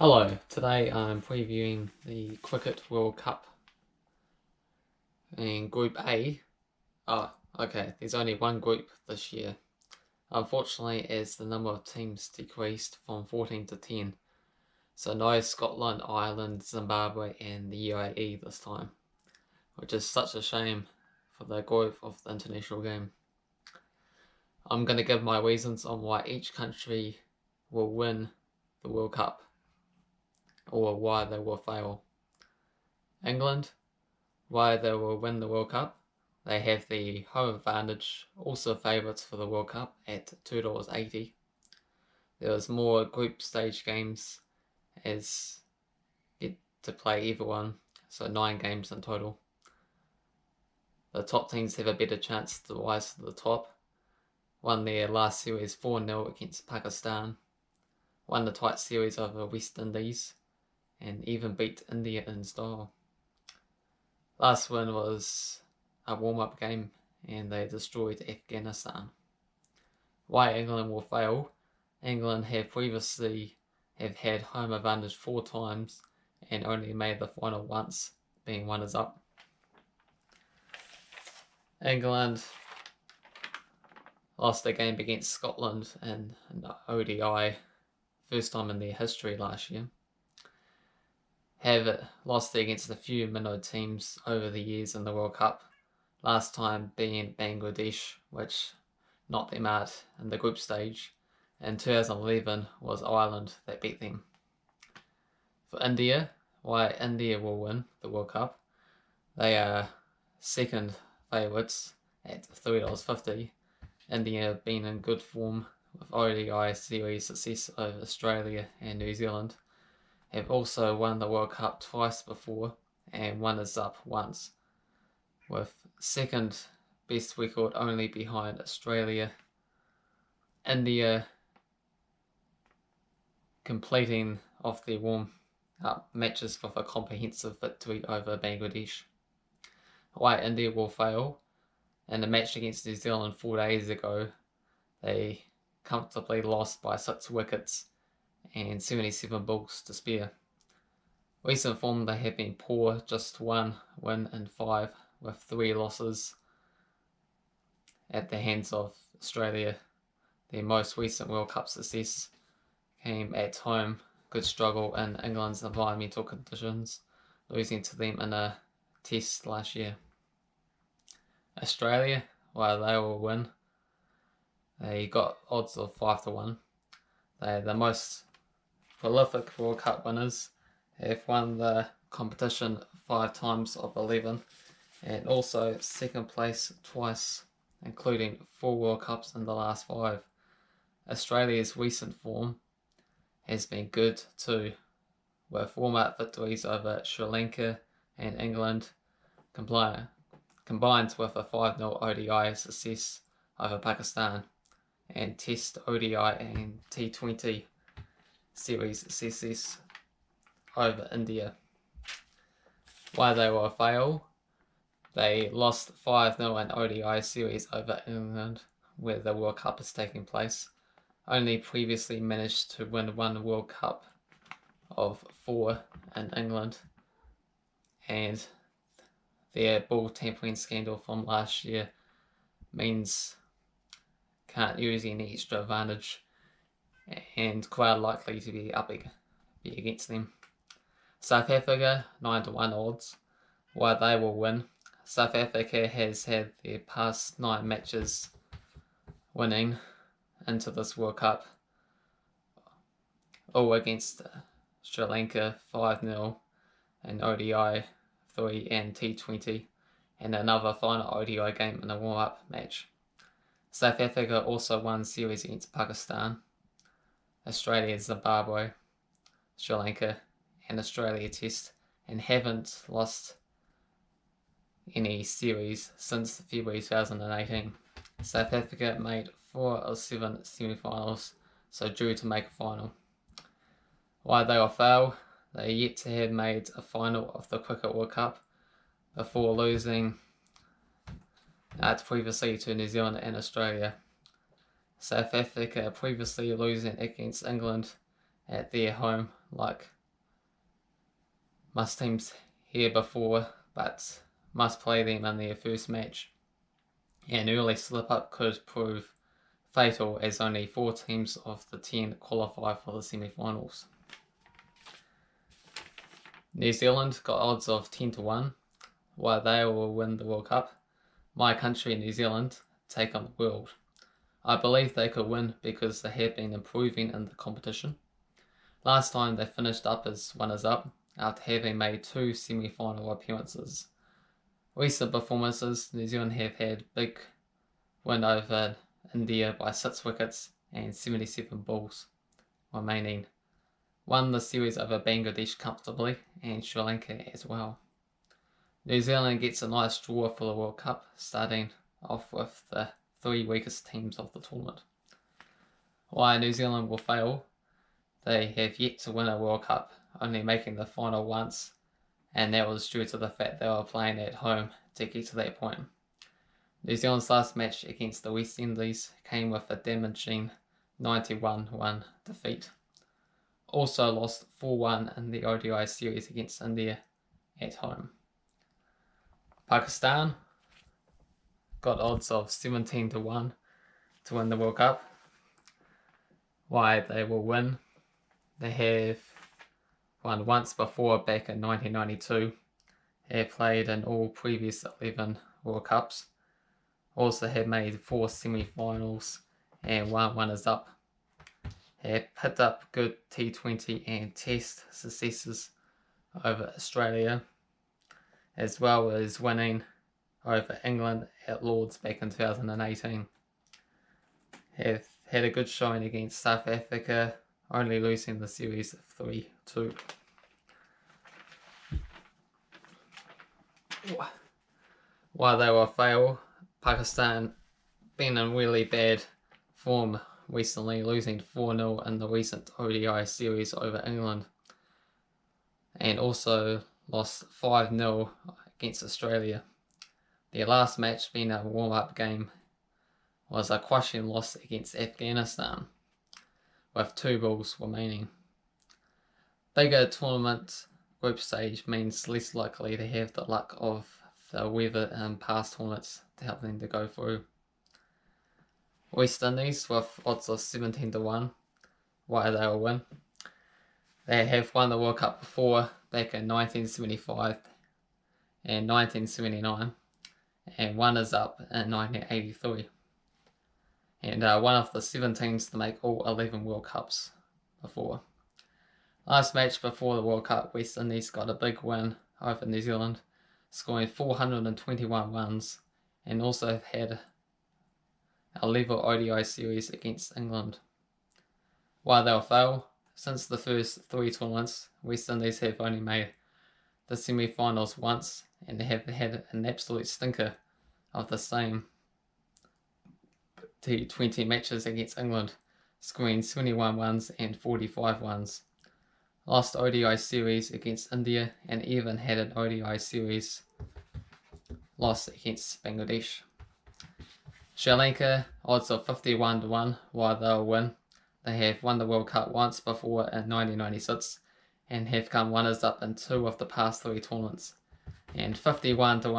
Hello, today I'm previewing the Cricket World Cup in Group A. Okay, there's only one group this year. Unfortunately, as the number of teams decreased from 14 to 10, so no Scotland, Ireland, Zimbabwe and the UAE this time, which is such a shame for the growth of the international game. I'm going to give my reasons on why each country will win the World Cup, or why they will fail. England, why they will win the World Cup. They have the home advantage, also favourites for the World Cup at $2.80. There was more group stage games as get to play either one, so 9 games in total. The top teams have a better chance to rise to the top. Won their last series 4-0 against Pakistan. Won the tight series over West Indies and even beat India in style. Last win was a warm-up game and they destroyed Afghanistan. Why England will fail? England have previously had home advantage 4 times and only made the final once, being runners-up. England lost a game against Scotland in the ODI, first time in their history last year. Have lost against a few minnow teams over the years in the World Cup, last time being Bangladesh, which knocked them out in the group stage. In 2011 was Ireland that beat them. For India, why India will win the World Cup, they are second favourites at $3.50. India have been in good form with ODI series success over Australia and New Zealand. Have also won the World Cup twice before and runners-up once, with second best record only behind Australia. India completing off their warm-up matches with a comprehensive victory over Bangladesh. Why India will fail? In a match against New Zealand 4 days ago, they comfortably lost by 6 wickets and 77 balls to spare. Recent form, they have been poor, just 1 win in 5 with 3 losses at the hands of Australia. Their most recent World Cup success came at home, good struggle in England's environmental conditions, losing to them in a test last year. Australia, well, they will win. They got odds of 5-1. They're the most prolific World Cup winners. Have won the competition 5 times of 11 and also second place twice, including 4 World Cups in the last 5. Australia's recent form has been good too, with warm-up victories over Sri Lanka and England combined with a 5-0 ODI success over Pakistan and Test ODI and T20 series success over India. Why they will fail? They lost 5-0 in ODI series over England, where the World Cup is taking place. Only previously managed to win 1 World Cup of 4 in England, and their ball tampering scandal from last year means can't use any extra advantage and quite likely to be against them. South Africa, 9-1 odds. Why they will win? South Africa has had their past 9 matches winning into this World Cup, all against Sri Lanka 5-0 in ODI 3 and T20, and another final ODI game in a warm-up match. South Africa also won series against Pakistan, Australia, Zimbabwe, Sri Lanka and Australia Test, and haven't lost any series since February 2018. South Africa made 4 of 7 semi-finals, so due to make a final. Why they will fail? They are yet to have made a final of the Cricket World Cup before losing previously to New Zealand and Australia. South Africa previously losing against England at their home like most teams here before, but must play them in their first match. An early slip-up could prove fatal as only 4 teams of the 10 qualify for the semi-finals. New Zealand got odds of 10 to 1, why they will win the World Cup. My country, New Zealand, take on the world. I believe they could win because they have been improving in the competition. Last time they finished up as runners-up after having made 2 semi-final appearances. Recent performances, New Zealand have had big win over India by 6 wickets and 77 balls remaining. Won the series over Bangladesh comfortably and Sri Lanka as well. New Zealand gets a nice draw for the World Cup, starting off with the 3 weakest teams of the tournament. Why New Zealand will fail, they have yet to win a World Cup, only making the final once, and that was due to the fact they were playing at home to get to that point. New Zealand's last match against the West Indies came with a damaging 91-1 defeat. Also lost 4-1 in the ODI series against India at home. Pakistan got odds of 17 to 1 to win the World Cup. Why they will win? They have won once before back in 1992. Have played in all previous 11 World Cups. Also have made 4 semi-finals and 1 runners-up. Have picked up good T20 and Test successes over Australia, as well as winning over England at Lords back in 2018. Have had a good showing against South Africa, only losing the series 3-2. While they will fail, Pakistan been in really bad form recently, losing 4-0 in the recent ODI series over England, and also lost 5-0 against Australia. Their last match, being a warm-up game, was a crushing loss against Afghanistan, with 2 balls remaining. Bigger tournament group stage means less likely to have the luck of the weather in past tournaments to help them to go through. West Indies with odds of 17 to 1, why they will win. They have won the World Cup before, back in 1975 and 1979, and runners-up in 1983. And one of the 7 teams to make all 11 World Cups before. Last match before the World Cup, West Indies got a big win over New Zealand, scoring 421 runs, and also had a level ODI series against England. While they'll fail, since the first 3 tournaments, West Indies have only made the semi-finals once and have had an absolute stinker of the same T20 matches against England, scoring 71 runs and 45 runs. Lost ODI series against India and even had an ODI series loss against Bangladesh. Sri Lanka, odds of 51 to 1, why they'll win. They have won the World Cup once before in 1996 and have come runners-up in 2 of the past 3 tournaments. And 51 to 1